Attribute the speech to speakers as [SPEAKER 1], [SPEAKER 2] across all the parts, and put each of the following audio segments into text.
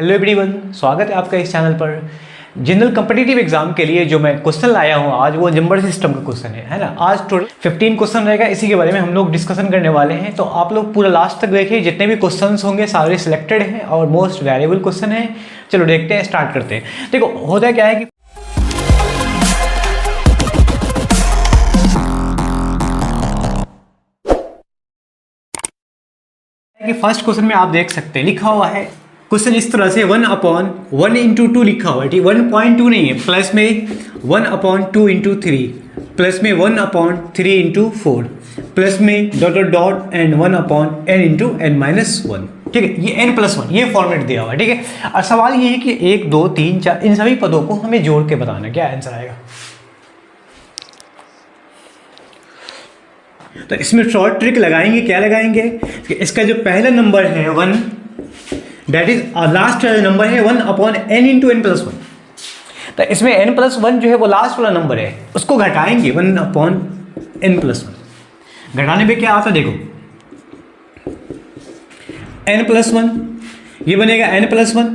[SPEAKER 1] Hello everyone, स्वागत है आपका इस चैनल पर। जनरल कॉम्पिटिटिव एग्जाम के लिए जो मैं क्वेश्चन लाया हूँ आज, वो नंबर सिस्टम का क्वेश्चन है ना। आज टोटल 15 क्वेश्चन रहेगा, इसी के बारे में हम लोग डिस्कशन करने वाले हैं। तो आप लोग पूरा लास्ट तक देखिए, जितने भी क्वेश्चन होंगे सारे सिलेक्टेड हैं और मोस्ट वैल्यूएबल क्वेश्चन है। चलो देखते हैं, स्टार्ट करते हैं। देखो होता क्या है कि फर्स्ट क्वेश्चन में आप देख सकते हैं लिखा हुआ है क्वेश्चन इस तरह से 1/1 इंटू 2 लिखा हुआ है। ठीक, 1.2 नहीं है, प्लस में 1/2 इंटू 3, प्लस में 1/3 इंटू 4, प्लस में dot dot dot and 1/n into n-1। ठीक है, ये n+1 ये फॉर्मेट दिया हुआ है। ठीक है, और सवाल ये है कि 1 2 3 4 इन सभी पदों को हमें जोड़ के बताना क्या आंसर आएगा। तो इसमें शॉर्ट ट्रिक लगाएंगे। क्या लगाएंगे कि इसका जो पहला नंबर है 1, दैट इज लास्ट नंबर है 1/n इंटू n+1। तो इसमें n+1 जो है वो लास्ट वाला नंबर है, उसको घटाएंगे 1/n+1। घटाने पे क्या आता है देखो, n+1 ये बनेगा n+1।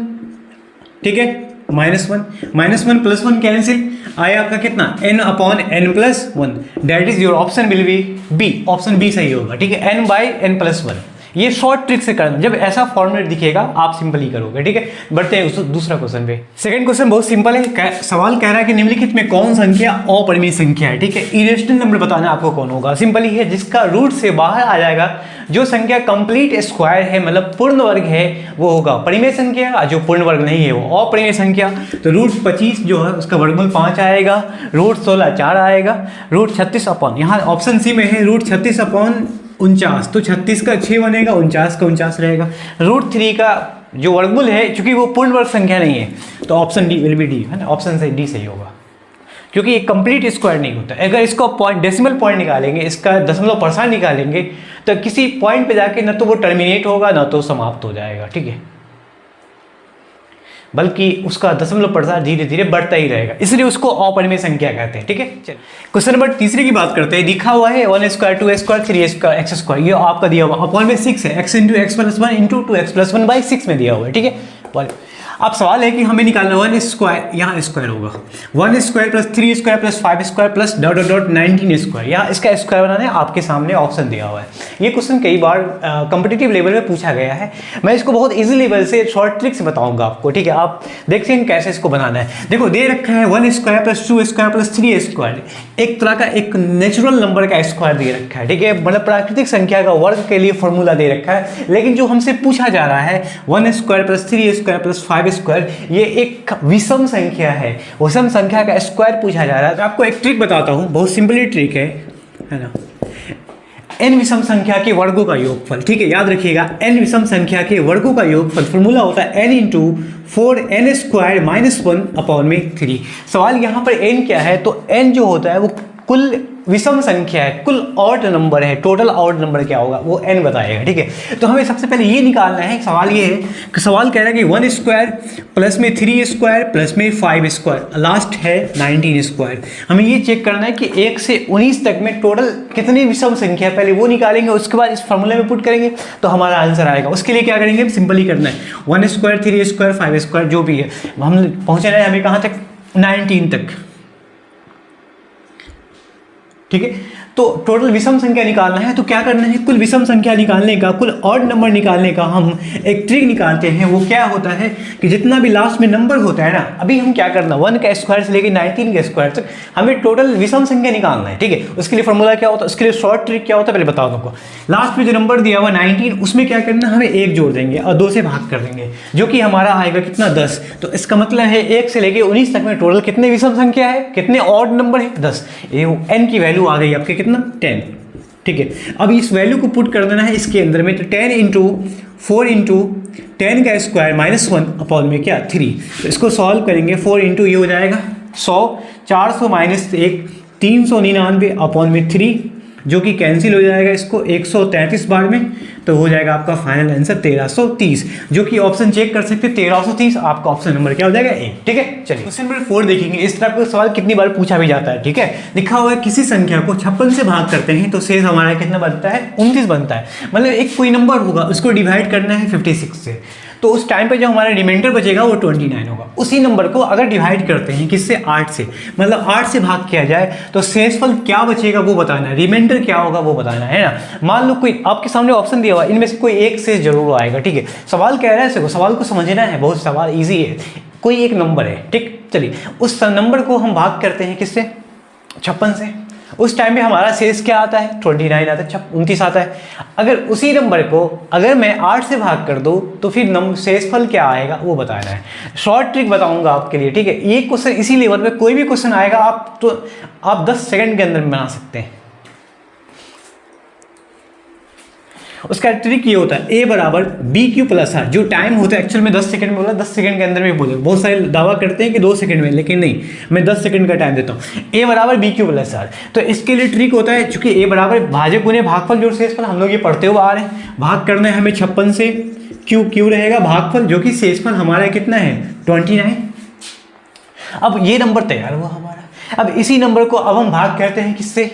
[SPEAKER 1] ठीक है, -1 प्लस 1 कैंसिल आया आपका कितना n/n+1। That is your option will be B. Option B सही होगा। ठीक है, n/n+1। ये शॉर्ट ट्रिक से करना, जब ऐसा फॉर्मेट दिखेगा आप सिंपली करोगे। ठीक है, बढ़ते हैं दूसरा क्वेश्चन पे। सेकंड क्वेश्चन बहुत सिंपल है। सवाल कह रहा है कि निम्नलिखित में कौन संख्या अपरिमेय संख्या है। ठीक है, इरेशनल नंबर बताना आपको कौन होगा। सिंपल ही है, जिसका रूट से बाहर आ जाएगा, जो संख्या कंप्लीट स्क्वायर है मतलब पूर्ण वर्ग है, वो होगा परिमेय संख्या, और जो पूर्ण वर्ग नहीं है वो अपरिमेय संख्या। तो रूट 25 जो है उसका वर्गमूल 5 आएगा, रूट 16 4 आएगा, रूट 36 अपॉन, यहाँ ऑप्शन सी में है रूट 36/49। तो 36 का 6 बनेगा, 49 का 49 रहेगा। रूट 3 का जो वर्गमूल है, चूंकि वो पूर्ण वर्ग संख्या नहीं है, तो option D will be D, है ना। ऑप्शन से डी सही होगा, क्योंकि ये कंप्लीट स्क्वायर नहीं होता। अगर इसको पॉइंट डेसिमल पॉइंट निकालेंगे, इसका दशमलव % निकालेंगे, तो किसी पॉइंट पे जाके ना तो वो टर्मिनेट होगा ना तो समाप्त हो जाएगा। ठीक है, बल्कि उसका दशमलव % धीरे धीरे बढ़ता ही रहेगा, इसलिए उसको अपरिमेय संख्या कहते हैं। ठीक है, चलिए क्वेश्चन नंबर तीसरे की बात करते हैं। लिखा हुआ है 1² 2² 3 x², ये आपका दिया हुआ अपॉन में 6 है, x into x+1 into 2x+1/6 में दिया हुआ है। ठीक है, अब सवाल है कि हमें निकालना 1², यहाँ स्क्वायर होगा 1² plus 3² plus 5² plus dot dot dot 19², यहाँ इसका स्क्वायर बनाना है। आपके सामने ऑप्शन दिया हुआ है। ये क्वेश्चन कई बार कॉम्पिटिटिव लेवल में पूछा गया है। मैं इसको बहुत इजी लेवल से शॉर्ट ट्रिक से बताऊंगा आपको। ठीक है, आप देखते हैं कैसे इसको बनाना है। देखो दे रखा है 1² प्लस 2² प्लस 3², एक तरह का एक नेचुरल नंबर का स्क्वायर दे रखा है। ठीक है, मतलब प्राकृतिक संख्या का वर्ग के लिए फॉर्मूला दे रखा है। लेकिन जो हमसे पूछा जा रहा है 1² प्लस 3² प्लस 5², ये एक विषम संख्या है, विषम संख्या का स्क्वायर पूछा जा रहा है। तो आपको एक ट्रिक बताता हूं, बहुत सिंपली ट्रिक है ना। n विषम संख्या के वर्गों का योगफल, ठीक है, याद रखिएगा, n विषम संख्या के वर्गों का योगफल फॉर्मूला होता है n इंटू 4n² - 1/3। सवाल यहाँ पर n क्या है, तो n जो होता है वो कुल विषम संख्या है, कुल ऑड नंबर है, टोटल ऑड नंबर क्या होगा वो n बताएगा। ठीक है, तो हमें सबसे पहले ये निकालना है। सवाल ये है कि सवाल कह रहा है कि 1² प्लस में 3² प्लस में 5², लास्ट है 19²। हमें ये चेक करना है कि 1 से 19 तक में टोटल कितनी विषम संख्या, पहले वो निकालेंगे, उसके बाद इस फॉर्मूले में पुट करेंगे तो हमारा आंसर आएगा। उसके लिए क्या करेंगे, सिंपली करना है 1², 3², 5² जो भी है, हम पहुँचना है हमें कहाँ तक, 19 तक। ठीक है, तो टोटल विषम संख्या निकालना है। तो क्या करना है, कुल विषम संख्या निकालने का, कुल ऑड नंबर निकालने का हम एक ट्रिक निकालते हैं। वो क्या होता है कि जितना भी लास्ट में नंबर होता है ना, अभी हम क्या करना, 1 का स्क्वायर से लेकर 19 के स्क्वायर तक हमें टोटल विषम संख्या निकालना है। ठीक है, उसके लिए फॉर्मूला क्या होता है, उसके लिए शॉर्ट ट्रिक क्या होता है पहले बता दो आपको। लास्ट में जो नंबर दिया हुआ 19, उसमें क्या करना, हमें 1 जोड़ देंगे और 2 से भाग कर देंगे, जो कि हमारा आएगा कितना, 10। तो इसका मतलब है 1 से लेकर 19 तक में टोटल कितने विषम संख्या है, कितने ऑड नंबर है, 10। ये n की वैल्यू आ गई आपके कितना, 10। ठीक है, अब इस वैल्यू को पुट कर देना है इसके अंदर में। तो 10 इंटू 4 इंटू 10 का स्क्वायर -1 अपॉन में क्या, 3। तो इसको सॉल्व करेंगे, 4 इंटू ये हो जाएगा 100, 400 - 1 399 अपॉन में 3, जो कि कैंसिल हो जाएगा इसको 133 बार में, तो हो जाएगा आपका फाइनल आंसर 1330, जो कि ऑप्शन चेक कर सकते हैं 1330, आपका ऑप्शन नंबर क्या हो जाएगा, ए। ठीक है, चलिए क्वेश्चन नंबर 4 देखेंगे। इस तरह का सवाल कितनी बार पूछा भी जाता है। ठीक है, लिखा हुआ है किसी संख्या को 56 से भाग करते हैं तो शेष हमारा कितना बनता है, 29 बनता है। मतलब एक कोई नंबर होगा, उसको डिवाइड करना है 56 से, तो उस टाइम पे जो हमारा रिमाइंडर बचेगा वो 29 होगा। उसी नंबर को अगर डिवाइड करते हैं किससे, 8 से, मतलब 8 से भाग किया जाए तो शेषफल क्या बचेगा वो बताना है, रिमाइंडर क्या होगा वो बताना है ना। मान लो कोई आपके सामने ऑप्शन दिया हुआ, इनमें से कोई एक शेष जरूर आएगा, ठीक है। सवाल कह रहा है, इसको सवाल को समझना है, बहुत सवाल ईजी है। कोई एक नंबर है, ठीक, चलिए उस नंबर को हम भाग करते हैं किससे, 56 से। उस टाइम में हमारा शेष क्या आता है, 29 आता है, 29 आता है। अगर उसी नंबर को अगर मैं 8 से भाग कर दूं तो फिर शेषफल क्या आएगा वो बताना है। शॉर्ट ट्रिक बताऊंगा आपके लिए, ठीक है। ये क्वेश्चन इसी लेवल पे कोई भी क्वेश्चन आएगा आप 10 सेकंड के अंदर बना सकते हैं। उसका ट्रिक ये होता है, ए बराबर बी क्यू प्लस आर। जो टाइम होता है एक्चुअल में 10 सेकंड में बोला, 10 सेकंड के अंदर में बोले। बहुत सारे दावा करते हैं कि 2 सेकंड में, लेकिन नहीं, मैं 10 सेकंड का टाइम देता हूँ। ए बराबर बी क्यू प्लस आर। तो इसके लिए ट्रिक होता है, चूंकि ए बराबर भाजक गुने भागफल जोड़ शेषफल, हम लोग ये पढ़ते हुए आ रहे हैं। भाग करना है हमें 56 से, क्यू रहेगा भागफल, जो कि शेषफल हमारा कितना है, 29। अब ये नंबर तैयार हुआ हमारा। अब इसी नंबर को अब हम भाग करते हैं किससे,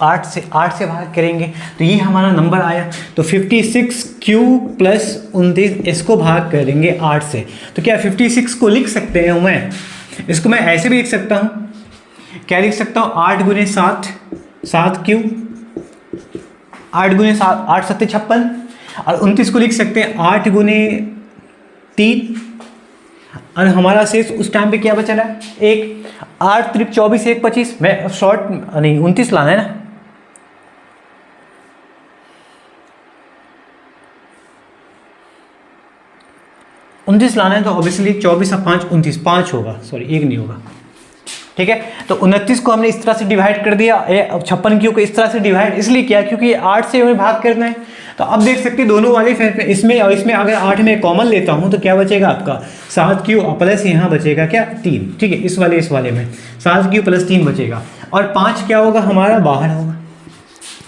[SPEAKER 1] 8 से भाग करेंगे तो ये हमारा नंबर आया। तो 56 क्यू प्लस 29, इसको भाग करेंगे 8 से। तो क्या 56 को लिख सकते हैं मैं, इसको मैं ऐसे भी लिख सकता हूँ, क्या लिख सकता हूँ, 8 गुने 7, 7 क्यू, 8 गुने 7, 8 7 56। और 29 को लिख सकते हैं 8 गुने 3, और हमारा शेष उस टाइम पे क्या बचा रहा है, 1। 8 त्रिक 24, 1 25। मैं शॉर्ट नहीं, 29 लाना है ना, उनतीस लाना है तो ऑब्वियसली 24 और 5 29, 5 होगा, सॉरी 1 नहीं होगा, ठीक है। तो 29 को हमने इस तरह से डिवाइड कर दिया, 56 क्यू को इस तरह से डिवाइड इसलिए किया क्योंकि 8 से हमें भाग करना है। तो अब देख सकते हैं दोनों वाले इसमें और इसमें अगर 8 में कॉमन लेता हूं तो क्या बचेगा आपका, 7 क्यू प्लस यहाँ बचेगा क्या, 3, ठीक है। इस वाले में 7 क्यू प्लस 3 बचेगा, और 5 क्या होगा हमारा, बाहर होगा।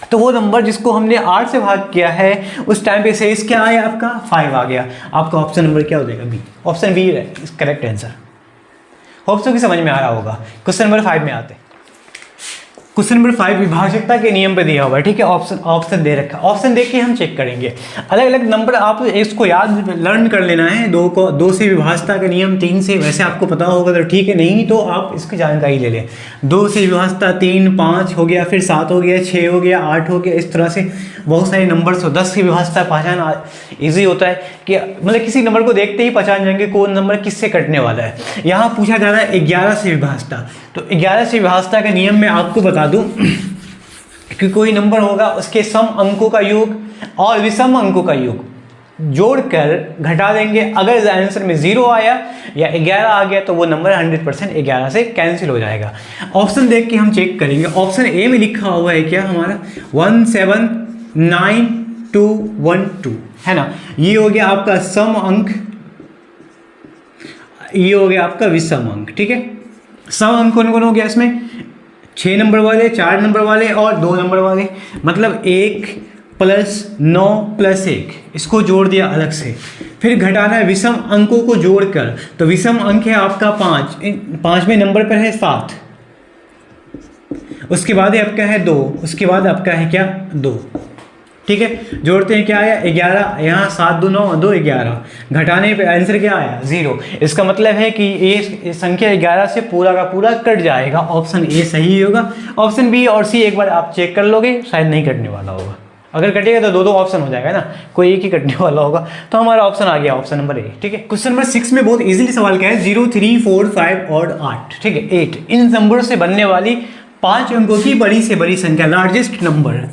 [SPEAKER 1] तो वो नंबर जिसको हमने 8 से भाग किया है उस टाइम पे शेष क्या आया आपका, 5 आ गया। आपका ऑप्शन नंबर क्या हो जाएगा, बी। ऑप्शन बी है करेक्ट आंसर। होप सो कि समझ में आ रहा होगा। क्वेश्चन नंबर 5 में आते हैं। क्वेश्चन नंबर 5 विभाजकता के नियम पे दिया हुआ है, ठीक है। ऑप्शन दे रखा है, ऑप्शन देख के हम चेक करेंगे। अलग अलग नंबर आप इसको याद लर्न कर लेना है। 2 से विभाजकता का नियम, 3 से, वैसे आपको पता होगा तो ठीक है, नहीं तो आप इसकी जानकारी ले लें। 2 से विभाजकता 3, 5 हो गया, फिर 7 हो गया, 6 हो गया, 8 हो गया, इस तरह से बहुत सारे नंबर्स हो। 10 की विभाजकता पहचान ईजी होता है कि मतलब किसी नंबर को देखते ही पहचान जाएंगे कौन नंबर किससे कटने वाला है। यहाँ पूछा जा रहा है 11 से विभाजकता। तो 11 से विभाजकता का नियम मैं आपको बता दूं कि कोई नंबर होगा उसके सम अंकों का योग और विषम अंकों का योग जोड़कर घटा देंगे। अगर आंसर में 0 आया या 11 आ गया तो वो नंबर 100% 11 से कैंसिल हो जाएगा। ऑप्शन देख के हम चेक करेंगे। ऑप्शन ए में लिखा हुआ है क्या हमारा, 179212 है ना। ये हो गया आपका सम अंक, ये हो गया आपका विषम अंक, ठीक है। सम अंक कौन कौन हो गया इसमें, 6 नंबर वाले, 4 नंबर वाले और 2 नंबर वाले, मतलब 1 + 9 + 1, इसको जोड़ दिया अलग से। फिर घटाना है विषम अंकों को जोड़कर, तो विषम अंक है आपका 5, 5वें नंबर पर है 7, उसके बाद आपका है 2, उसके बाद आपका है क्या 2, ठीक है। जोड़ते हैं क्या आया 11, यहाँ 7 2 9 2 11, घटाने पे आंसर क्या आया 0। इसका मतलब है कि ये संख्या 11 से पूरा का पूरा कट जाएगा। ऑप्शन ए सही होगा। ऑप्शन बी और सी एक बार आप चेक कर लोगे, शायद नहीं कटने वाला होगा। अगर कटेगा तो 2 ऑप्शन हो जाएगा ना, कोई एक ही कटने वाला होगा। तो हमारा ऑप्शन आ गया ऑप्शन नंबर ए, ठीक है। क्वेश्चन नंबर 6 में बहुत इजीली सवाल क्या है, 0 3 4 5 और 8, ठीक है 8, इन नंबरों से बनने वाली 5 अंकों की बड़ी से बड़ी संख्या, लार्जेस्ट नंबर,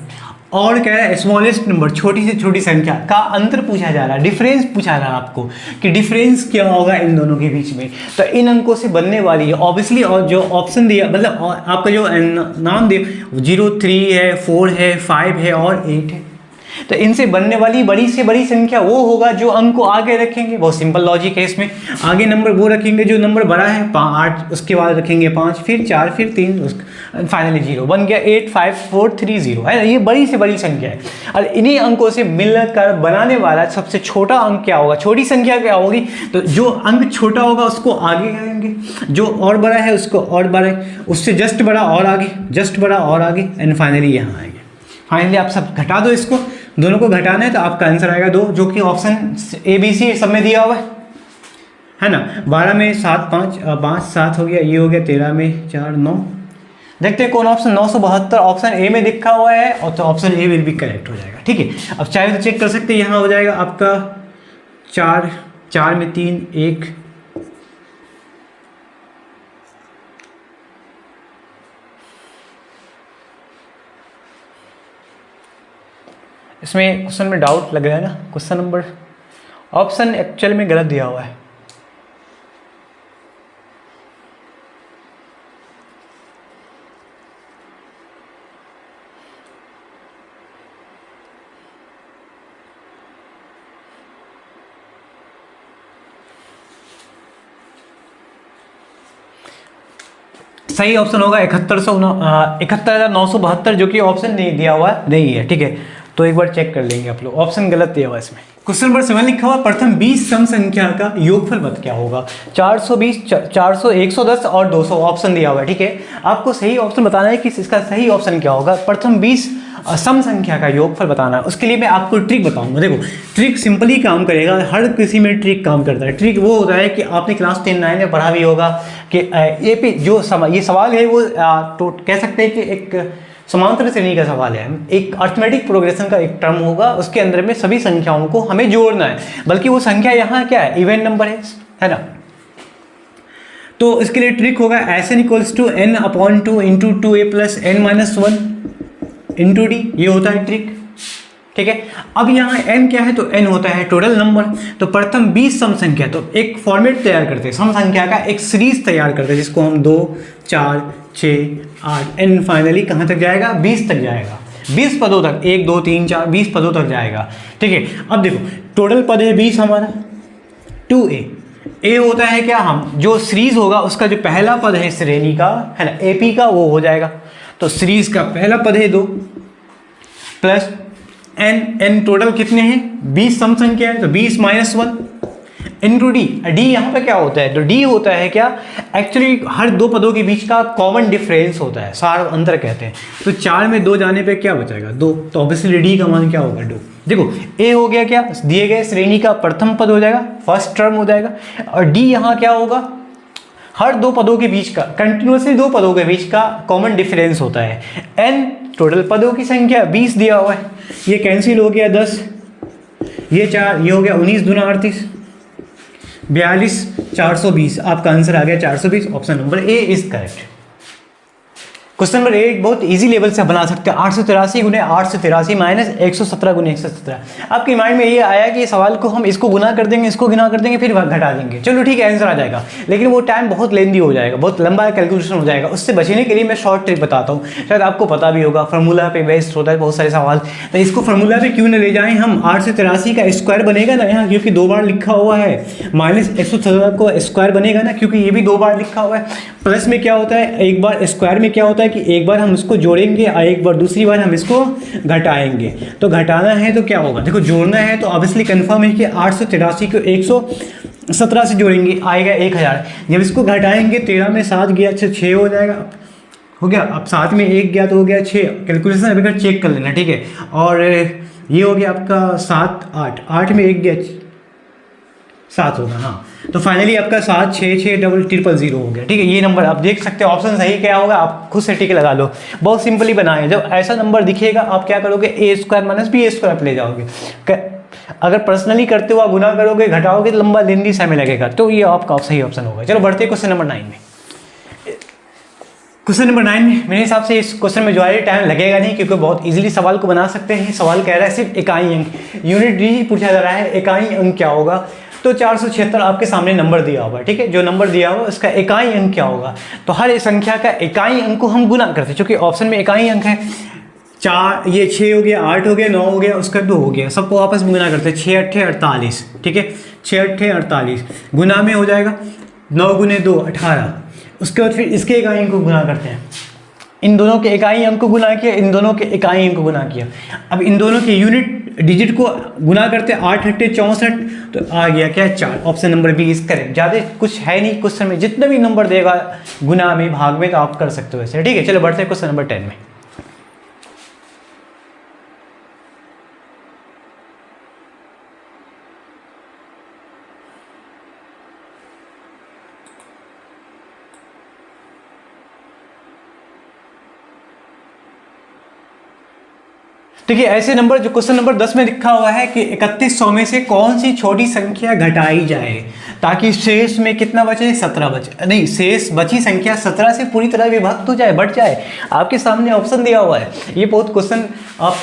[SPEAKER 1] और कह रहा है स्मॉलेस्ट नंबर, छोटी से छोटी संख्या का अंतर पूछा जा रहा है, डिफरेंस पूछा जा रहा है आपको कि डिफरेंस क्या होगा इन दोनों के बीच में। तो इन अंकों से बनने वाली है ऑब्वियसली, और जो ऑप्शन दिया मतलब आपका जो नाम दिया 0 3 है, 4 है, 5 है और 8 है। तो इनसे बनने वाली बड़ी से बड़ी संख्या वो होगा जो अंक को आगे रखेंगे। बहुत सिंपल लॉजिक है इसमें। आगे नंबर वो रखेंगे जो नंबर बड़ा है, 8, उसके बाद रखेंगे 5, फिर 4, फिर 3, फाइनली 0 बन गया। 8 5 4 3 0 है ना, ये बड़ी से बड़ी संख्या है। और इन्हीं अंकों से मिलकर बनाने वाला सबसे छोटा अंक क्या होगा, छोटी संख्या क्या होगी, तो जो अंक छोटा होगा उसको आगे करेंगे, जो और बड़ा है उसको और बड़ा, उससे जस्ट बड़ा और आगे, जस्ट बड़ा और आगे, एंड फाइनली यहाँ आएंगे। फाइनली आप सब घटा दो इसको, दोनों को घटाना है तो आपका आंसर आएगा 2, जो कि ऑप्शन ए बी सी सब में दिया हुआ है ना। 12 में 7 5 5 7 हो गया, ये हो गया 13 में 4 9। देखते हैं कौन ऑप्शन 972 ऑप्शन ए में लिखा हुआ है, और तो option A will be correct हो जाएगा। ठीक है, अब चाहे तो चेक कर सकते हैं, यहाँ हो जाएगा आपका 4 4 में 3 1, इसमें क्वेश्चन में डाउट लग रहा है ना, क्वेश्चन नंबर ऑप्शन एक्चुअल में गलत दिया हुआ है। सही ऑप्शन होगा 71,972, जो कि ऑप्शन नहीं दिया हुआ नहीं है। ठीक है, तो एक बार चेक कर लेंगे आप लोग, ऑप्शन गलत दिया हुआ इसमें। क्वेश्चन नंबर 7 लिखा हुआ प्रथम 20 सम संख्या का योगफल मत क्या होगा। 420 400 110 और 200 ऑप्शन दिया हुआ है। ठीक है, आपको सही ऑप्शन बताना है कि इसका सही ऑप्शन क्या होगा। प्रथम 20 सम संख्या का योगफल बताना है, उसके लिए मैं आपको ट्रिक बताऊंगा। देखो ट्रिक सिंपली काम करेगा, हर किसी में ट्रिक काम करता है। ट्रिक वो होता है कि आपने क्लास 10-9 में पढ़ा भी होगा कि ये जो ये सवाल है वो तो कह सकते हैं कि एक समांतर श्रेणी का सवाल है, एक अर्थमेटिक प्रोग्रेशन का एक टर्म होगा, उसके अंदर में सभी संख्याओं को हमें जोड़ना है, बल्कि वो संख्या यहाँ क्या है, इवन नंबर है ना। तो इसके लिए ट्रिक होगा SN equals to n/2 into 2a plus n-1 into d, ये होता है ट्रिक। ठीक है, अब यहाँ n क्या है, तो n होता है टोटल नंबर। तो प्रथम 20 सम संख्या, तो एक फॉर्मेट तैयार करते हैं, सम संख्या का एक सीरीज तैयार करते हैं, जिसको हम 2 4 6 8 n फाइनली कहाँ तक जाएगा, 20 तक जाएगा, 20 पदों तक, 1 2 3 4 20 पदों तक जाएगा। ठीक है, अब देखो टोटल पद है 20 हमारा, 2a ए होता है क्या, हम जो सीरीज होगा उसका जो पहला पद है श्रेणी का है ना, AP का, वो हो जाएगा। तो सीरीज का पहला पद है 2 प्लस n टोटल कितने हैं, 20 सम संख्या है, तो 20 - 1 इंटू डी। डी यहाँ पे क्या होता है, तो डी होता है क्या, एक्चुअली हर दो पदों के बीच का कॉमन डिफरेंस होता है, सार अंतर कहते हैं। तो 4 में 2 जाने पे क्या बचेगा, 2, तो ऑब्वियसली डी का मान क्या होगा, 2। देखो ए हो गया क्या, दिए गए श्रेणी का प्रथम पद हो जाएगा, फर्स्ट टर्म हो जाएगा, और डी यहाँ क्या होगा, हर दो पदों के बीच का, कंटिन्यूसली दो पदों के बीच का कॉमन डिफरेंस होता है। n टोटल पदों की संख्या 20 दिया हुआ है, ये कैंसिल हो गया 10, ये 4, ये हो गया 19 दूना 38, 42 420, आपका आंसर आ गया 420। Option number A is correct. Question number 8 बहुत इजी लेवल से बना सकते हैं, 883 गुने 883 माइनस 117 गुने 117। आपके माइंड में ये आया कि सवाल को हम इसको गुना कर देंगे, इसको गुना कर देंगे, फिर घटा देंगे, चलो ठीक है आंसर आ जाएगा, लेकिन वो टाइम बहुत लेंदी हो जाएगा, बहुत लंबा कैलकुलेशन हो जाएगा। उससे बचने के लिए मैं शॉर्ट ट्रिक बताता हूँ, शायद आपको पता भी होगा, फार्मूला पे बेस्ड होता है बहुत सारे सवाल, तो इसको फार्मूला पे क्यों न ले जाएं हम। 883 का स्क्वायर बनेगा ना यहाँ, क्योंकि 2 बार लिखा हुआ है, माइनस 117 को स्क्वायर बनेगा ना, क्योंकि ये भी 2 बार लिखा हुआ है। प्लस में क्या होता है, एक बार स्क्वायर में क्या होता है कि एक बार हम इसको जोड़ेंगे और एक बार दूसरी बार हम इसको घटाएंगे। तो घटाना है तो क्या होगा, देखो जोड़ना है तो ऑब्वियसली कंफर्म है कि 883 को 117 से जोड़ेंगे, आएगा 1000। जब इसको घटाएंगे 13 में 7 गया, 6 हो जाएगा, हो गया। अब 7 में 1 गया तो हो गया 6, कैलकुलेशन अभी कर चेक कर लेना, ठीक है। और ये हो गया आपका 7 8, 8 में 1 गया 7 होगा, हाँ। तो फाइनली आपका 7 6 6 000 हो गया, ठीक है। ये नंबर आप देख सकते हैं, ऑप्शन सही क्या होगा आप खुद से टिक लगा लो, बहुत सिंपली बनाए। जब ऐसा नंबर दिखेगा आप क्या करोगे, a² माइनस b² पे ले जाओगे। अगर पर्सनली करते हुआ गुना करोगे, घटाओगे तो लंबा लेंदी समय लगेगा, तो ये आपका सही ऑप्शन होगा। चलो बढ़ते हैं क्वेश्चन नंबर 9 में। क्वेश्चन नंबर 9 में मेरे हिसाब से इस क्वेश्चन में जो है टाइम लगेगा नहीं, क्योंकि बहुत इजीली सवाल को बना सकते हैं। सवाल कह रहा है सिर्फ इकाई अंक, यूनिट डी पूछा जा रहा है, इकाई अंक क्या होगा। तो 476 आपके सामने नंबर दिया हुआ है, ठीक है। जो नंबर दिया हुआ उसका इकाई अंक क्या होगा, तो हर संख्या का इकाई अंक को हम गुना करते हैं, क्योंकि ऑप्शन में इकाई अंक है। 4, ये 6 हो गया, 8 हो गया, 9 हो गया, उसका 2 हो गया, सबको आपस में गुना करते हैं। 6 8 48, ठीक है। 6 8 48 गुना में हो जाएगा 9 गुने 2 18। उसके बाद फिर इसके इकाई अंक को गुना करते हैं, इन दोनों के इकाई अंक को गुना किया, इन दोनों के इकाई अंक को गुना किया। अब इन दोनों के यूनिट डिजिट को गुना करते हैं, 8 8 64, तो आ गया क्या 4। Option number B is correct. ज़्यादा कुछ है नहीं क्वेश्चन में, जितना भी नंबर देगा गुना में भाग में तो आप कर सकते हो ऐसे, ठीक है। चलो बढ़ते हैं क्वेश्चन नंबर 10 में। ठीक है। ऐसे नंबर जो क्वेश्चन नंबर 10 में लिखा हुआ है कि 3100 में से कौन सी छोटी संख्या घटाई जाए ताकि शेष में कितना बचे, 17 बचे, नहीं शेष बची संख्या 17 से पूरी तरह विभक्त हो जाए, बढ़ जाए। आपके सामने ऑप्शन दिया हुआ है। ये बहुत क्वेश्चन आप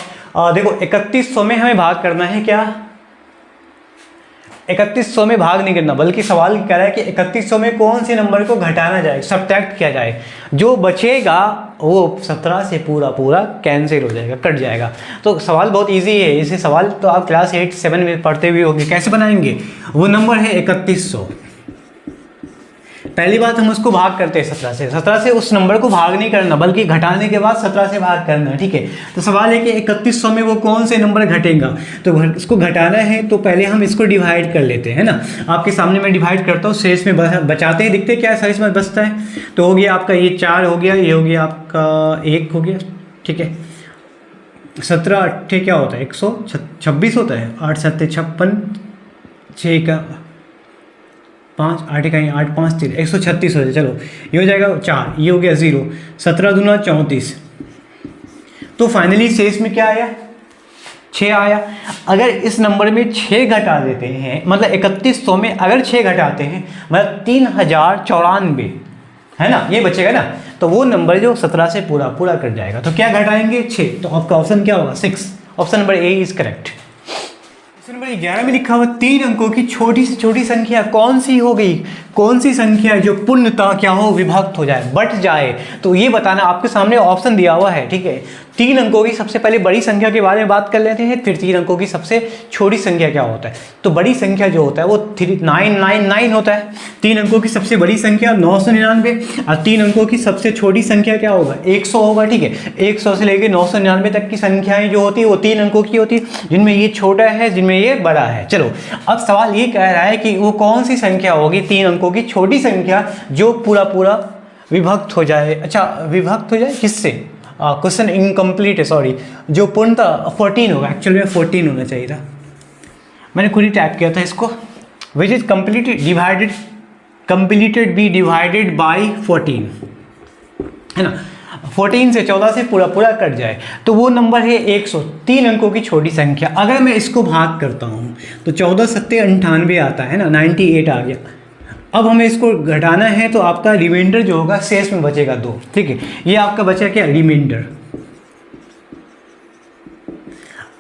[SPEAKER 1] देखो 3100 में हमें भाग करना है क्या, 3100 में भाग नहीं करना, बल्कि सवाल कह रहा है कि 3100 में कौन से नंबर को घटाना जाए, सब्ट्रैक्ट किया जाए, जो बचेगा वो 17 से पूरा पूरा कैंसिल हो जाएगा, कट जाएगा। तो सवाल बहुत इजी है। इसे सवाल तो आप क्लास 8-7 में पढ़ते हुए होंगे। कैसे बनाएंगे, वो नंबर है 3100। पहली बात हम उसको भाग करते हैं 17 से उस नंबर को भाग नहीं करना, बल्कि घटाने के बाद 17 से भाग करना। ठीक है, तो सवाल है कि 3100 में वो कौन से नंबर घटेगा, तो इसको घटाना है तो पहले हम इसको डिवाइड कर लेते हैं ना। आपके सामने मैं डिवाइड करता हूँ, शेष में बचाते हैं, दिखते क्या शेष में बचता है। तो हो गया आपका ये 4 हो गया, ये हो गया आपका 1 हो गया। ठीक है, 17 8 क्या होता है, 126 होता है, 8 7 56, 6 का 5, 8 का 8 5 3 136 हो जाए। चलो ये हो जाएगा 4, ये हो गया 0, 17 दूना 34। तो फाइनली शेष में क्या आया, 6 आया। अगर इस नंबर में 6 घटा देते हैं, मतलब 3100 में अगर 6 घटाते हैं, मतलब 3094 है ना, ये बचेगा ना। तो वो नंबर जो 17 से पूरा पूरा कट जाएगा। तो क्या घटाएंगे, 6। तो आपका ऑप्शन क्या होगा, 6। Option number A is correct. Question number 11 में लिखा हुआ 3 अंकों की छोटी से छोटी संख्या कौन सी हो गई, कौन सी संख्या जो पूर्णतः क्या हो, विभक्त हो जाए, बट जाए। तो ये बताना, आपके सामने ऑप्शन दिया हुआ है। ठीक है, 3 अंकों की सबसे पहले बड़ी संख्या के बारे में बात कर लेते हैं, फिर 3 अंकों की सबसे छोटी संख्या क्या होता है। तो बड़ी संख्या जो होता है वो 999 होता है। 3 अंकों की सबसे बड़ी संख्या 999, और 3 अंकों की सबसे छोटी संख्या क्या होगा, 100 होगा। ठीक है, 100 से लेकर 999 तक की संख्याएं जो होती है वो 3 अंकों की होती है, जिनमें ये छोटा है, जिनमें ये बड़ा है। चलो अब सवाल ये कह रहा है कि वो कौन सी संख्या होगी 3 अंकों की छोटी संख्या जो पूरा पूरा विभक्त हो जाए। अच्छा, विभक्त हो जाए किससे, क्वेश्चन इनकम्प्लीट है, सॉरी, जो पूर्णतः 14 होगा, एक्चुअली में 14 होना चाहिए था, मैंने खुद ही टाइप किया था इसको। Which is completed B divided by 14, है ना। 14 से 14 से पूरा पूरा कट जाए, तो वो नंबर है 100, 3 अंकों की छोटी संख्या। अगर मैं इसको भाग करता हूँ तो 14 सत्ते 98 आता है ना, 98 आ गया। अब हमें इसको घटाना है, तो आपका रिमाइंडर जो होगा शेष में बचेगा 2। ठीक है, ये आपका बचा क्या, रिमाइंडर।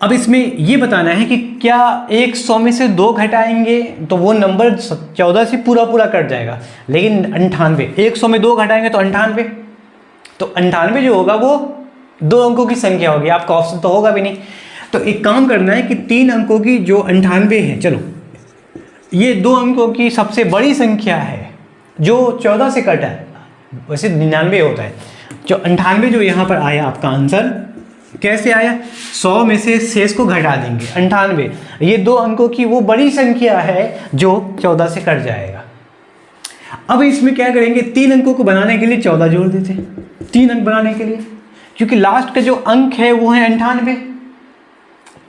[SPEAKER 1] अब इसमें ये बताना है कि क्या 100 में से 2 घटाएंगे तो वो नंबर 14 से पूरा पूरा कट जाएगा, लेकिन 98, 100 में 2 घटाएंगे तो 98, तो 98 जो होगा वो 2 अंकों की संख्या होगी। आपका ऑप्शन तो होगा भी नहीं। तो एक काम करना है कि 3 अंकों की जो 98 है, चलो ये 2 अंकों की सबसे बड़ी संख्या है जो 14 से कटा है, वैसे 99 होता है, जो 98 जो यहाँ पर आया आपका आंसर कैसे आया, 100 में से शेष को घटा देंगे 98, ये 2 अंकों की वो बड़ी संख्या है जो 14 से कट जाएगा। अब इसमें क्या करेंगे, 3 अंकों को बनाने के लिए 14 जोड़ देते हैं, 3 अंक बनाने के लिए, क्योंकि लास्ट का जो अंक है वो है 98,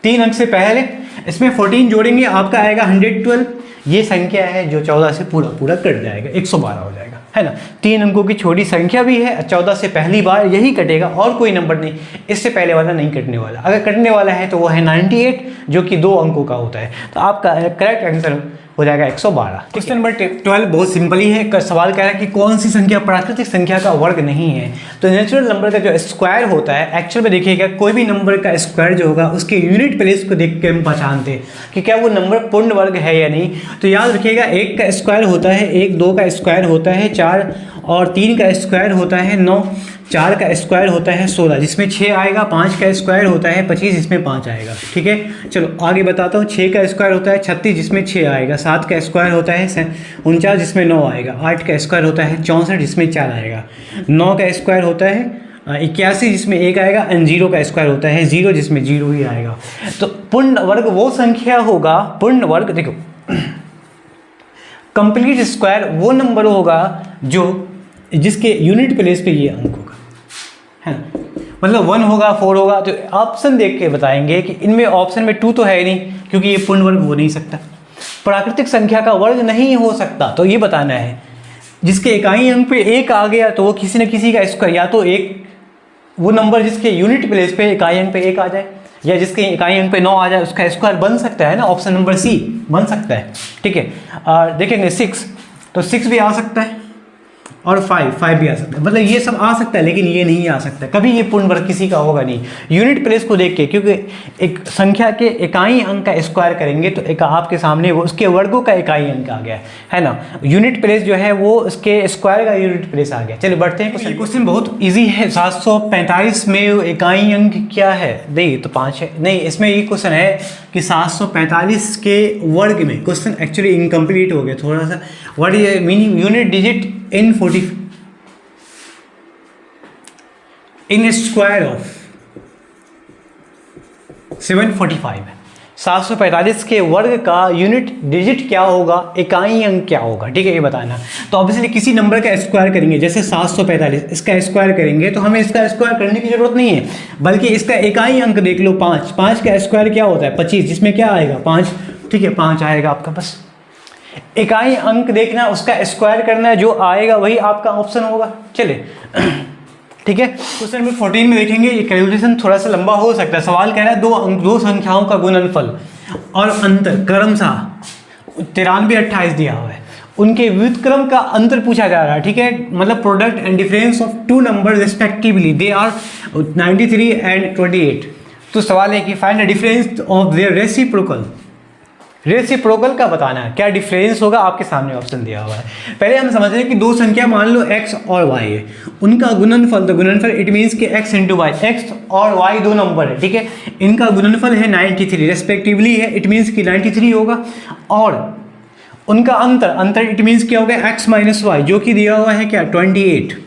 [SPEAKER 1] 3 अंक से पहले इसमें 14 जोड़ेंगे, आपका आएगा 112। ये संख्या है जो 14 से पूरा पूरा कट जाएगा, 112 हो जाएगा, है ना। 3 अंकों की छोटी संख्या भी है, 14 से पहली बार यही कटेगा और कोई नंबर नहीं, इससे पहले वाला नहीं कटने वाला। अगर कटने वाला है तो वो है 98 जो कि 2 अंकों का होता है। तो आपका करेक्ट आंसर हो जाएगा 112। क्वेश्चन नंबर 12 बहुत सिंपल ही है। सवाल कह रहा है कि कौन सी संख्या प्राकृतिक संख्या का वर्ग नहीं है। तो नेचुरल नंबर का जो स्क्वायर होता है, एक्चुअल में देखिएगा कोई भी नंबर का स्क्वायर जो होगा उसके यूनिट प्लेस को देख के हम पहचानते हैं कि क्या वो नंबर पूर्ण वर्ग है या नहीं। तो याद रखिएगा 1 का स्क्वायर होता है 1, 2 का स्क्वायर होता है 4, और 3 का स्क्वायर होता है 9, 4 का स्क्वायर होता है 16 जिसमें 6 आएगा, 5 का स्क्वायर होता है 25 जिसमें 5 आएगा। ठीक है, चलो आगे बताता हूँ। 6 का स्क्वायर होता है 36 जिसमें 6 आएगा, 7 का स्क्वायर होता है 49 जिसमें 9 आएगा, 8 का स्क्वायर होता है 64 जिसमें 4 आएगा, 9 का स्क्वायर होता है 81 जिसमें 1 आएगा, एंड 0 का स्क्वायर होता है 0 जिसमें 0 ही आएगा। तो पूर्ण वर्ग वो संख्या होगा, पूर्ण वर्ग देखो कंप्लीट स्क्वायर वो नंबर होगा जो जिसके यूनिट प्लेस पे ये अंक होगा, है ना। मतलब 1 होगा, 4 होगा। तो ऑप्शन देख के बताएंगे कि इनमें ऑप्शन में 2 तो है नहीं, क्योंकि ये पूर्ण वर्ग हो नहीं सकता, प्राकृतिक संख्या का वर्ग नहीं हो सकता। तो ये बताना है जिसके इकाई अंक पे 1 आ गया तो वो किसी न किसी का स्क्वायर, या तो एक वो नंबर जिसके यूनिट प्लेस पे इकाई अंक पे 1 आ जाए, या जिसके इकाई अंक पे 9 आ जाए उसका स्क्वायर बन सकता है ना, ऑप्शन नंबर सी बन सकता है। ठीक है, देखेंगे 6, तो 6 भी आ सकता है और 5 भी आ सकता है, मतलब ये सब आ सकता है, लेकिन ये नहीं आ सकता, कभी ये पूर्ण वर्ग किसी का होगा नहीं। यूनिट प्लेस को देख के, क्योंकि एक संख्या के इकाई अंक का स्क्वायर करेंगे तो एक आपके सामने वो उसके वर्गों का इकाई अंक आ गया है ना। यूनिट प्लेस जो है वो उसके स्क्वायर का यूनिट प्लेस आ गया। चलिए बढ़ते हैं, क्वेश्चन बहुत ईजी है। 745 में इकाई अंक क्या है? नहीं तो 5 है, नहीं इसमें ये क्वेश्चन है कि 745 के वर्ग में, क्वेश्चन एक्चुअली इनकम्प्लीट हो गया थोड़ा सा। What is meaning unit digit in 40 in a square of 745 है। 745 के वर्ग का यूनिट डिजिट क्या होगा, इकाई अंक क्या होगा, ठीक है, ये बताना। तो ऑब्वियसली किसी नंबर का स्क्वायर करेंगे, जैसे 745 इसका स्क्वायर करेंगे तो हमें इसका स्क्वायर करने की जरूरत नहीं है, बल्कि इसका इकाई अंक देख लो 5, 5 का स्क्वायर क्या होता है 25, जिसमें क्या आएगा 5, ठीक है 5 आएगा आपका। बस इकाई अंक देखना, उसका स्क्वायर करना है, जो आएगा वही आपका ऑप्शन होगा। चलिए ठीक है, क्वेश्चन नंबर 14 में देखेंगे, ये कैलकुलेशन थोड़ा सा लंबा हो सकता है। सवाल कह रहा है दो संख्याओं का गुणनफल और अंतर क्रमशः 93 28 दिया हुआ है, उनके व्युत्क्रम का अंतर पूछा जा रहा है। ठीक है, मतलब product and difference of two number respectively they are 93 and 28। तो सवाल है कि find the difference of their reciprocal, reciprocal का बताना है, क्या डिफरेंस होगा, आपके सामने ऑप्शन दिया हुआ है। पहले हम समझ रहे हैं कि दो संख्या मान लो x और y है, उनका गुणनफल, तो गुणनफल इट मीन्स कि x इंटू वाई, x और y दो नंबर है, ठीक है, इनका गुणनफल है 93 रेस्पेक्टिवली है, इट मीन्स कि 93 होगा। और उनका अंतर इट मीन्स क्या होगा x माइनस वाई, जो कि दिया हुआ है क्या 28।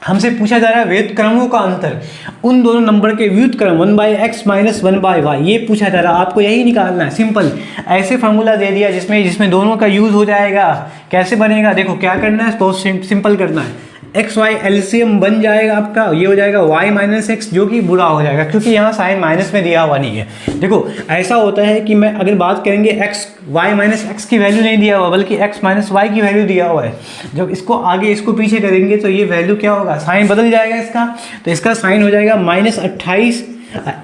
[SPEAKER 1] हमसे पूछा जा रहा है व्युत्क्रमों का अंतर, उन दोनों नंबर के व्युत्क्रम 1/x माइनस 1/y, ये पूछा जा रहा है, आपको यही निकालना है। सिंपल ऐसे फार्मूला दे दिया जिसमें दोनों का यूज हो जाएगा। कैसे बनेगा, देखो क्या करना है, बहुत सिंपल करना है। एक्स वाई एलसीएम बन जाएगा आपका, ये हो जाएगा y माइनस एक्स, जो कि बुरा हो जाएगा क्योंकि यहाँ साइन माइनस में दिया हुआ नहीं है। देखो ऐसा होता है कि मैं अगर बात करेंगे x y माइनस एक्स की वैल्यू नहीं दिया हुआ, बल्कि x माइनस वाई की वैल्यू दिया हुआ है। जब इसको आगे इसको पीछे करेंगे तो ये वैल्यू क्या होगा, साइन बदल जाएगा इसका, तो इसका साइन हो जाएगा -28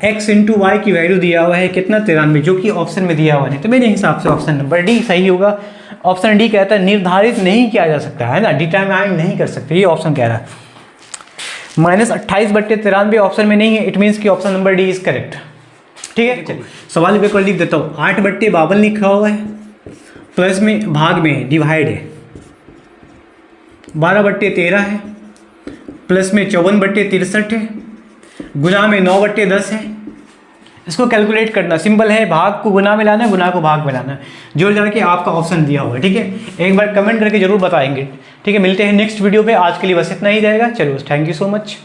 [SPEAKER 1] x इंटू वाई की वैल्यू दिया हुआ है कितना 93, जो कि ऑप्शन में दिया हुआ नहीं। तो मेरे हिसाब से ऑप्शन नंबर डी सही होगा। ऑप्शन डी कहता है निर्धारित नहीं किया जा सकता है ना, डिटरमाइन नहीं कर सकते, ये ऑप्शन कह रहा है। -28/93 ऑप्शन में नहीं है, इट मीन्स कि option number D is correct. ठीक है, चलिए सवाल पेपर लिख देता हूँ। 8/52 लिखा हुआ है, प्लस में भाग में डिवाइड है, 12/13 है, प्लस में 54/63 है, गुना में 9/10 है। इसको कैलकुलेट करना सिंपल है, भाग को गुना में लाना है, गुना को भाग में लाना है, जोड़ जाड़ के आपका ऑप्शन दिया हुआ है। ठीक है, एक बार कमेंट करके जरूर बताएंगे। ठीक है, मिलते हैं नेक्स्ट वीडियो पे, आज के लिए बस इतना ही रहेगा। चलो थैंक यू सो मच।